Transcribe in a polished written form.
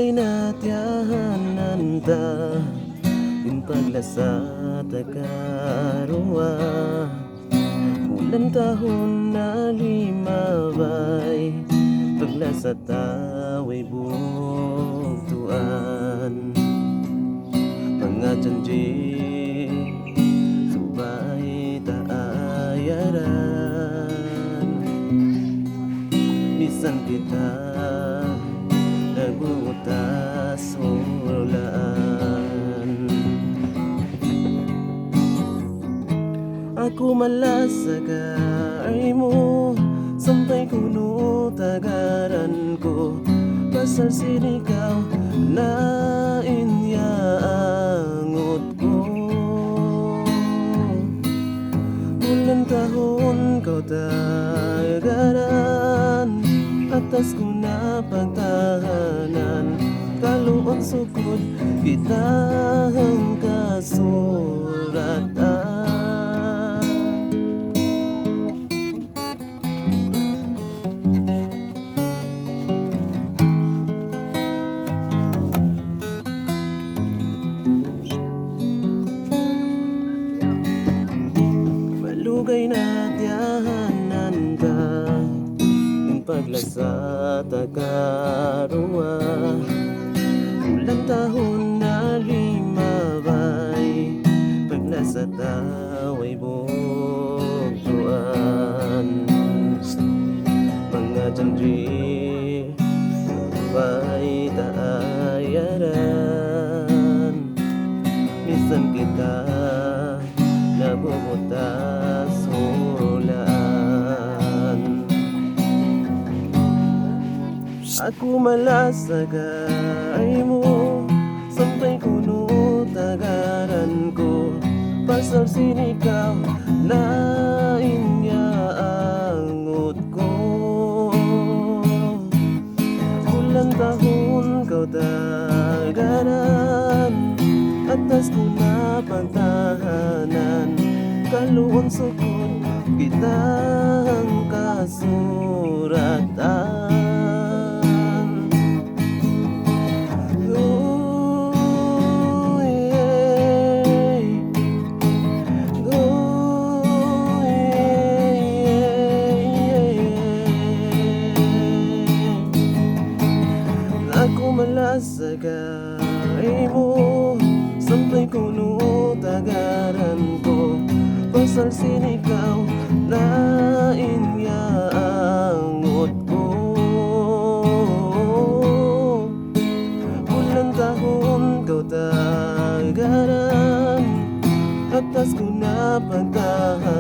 Malugay na tiyahanan ta in paglasat karuwa. Ulan tahon na limabay paglasat away bugtuan. Mga janji subay taayaran. Bisan kita nagbutas ulan. Ako malasagay mo sampai kuno tagaran ko. Pasal sinikaw na inyaangot ko. Bulan tahon kau tagaran, atas ko na pagtahanan. Kaluon sukod kita ang kasuratan. Malugay na tiyahanan ka in paglasat karuwa. Ulan tahon na limabay paglasat away bugtuan. Mga janji sabay taayaran. Bisan kita nabubutas ulan. Ako malasagay mo sampai kuno tagaran ko. Pasal sinikaw na inyaangot ko. Bulan tahon kau tagaran, atas ko na pagtahanan. Kaluon sukod kita ang kasuratan. Ako malasagay mo sampai kuno tagaran ko. Pasal sinikaw na inyaangot ko. Bulan tahon kau tagaran, atas ko na pagtahanan.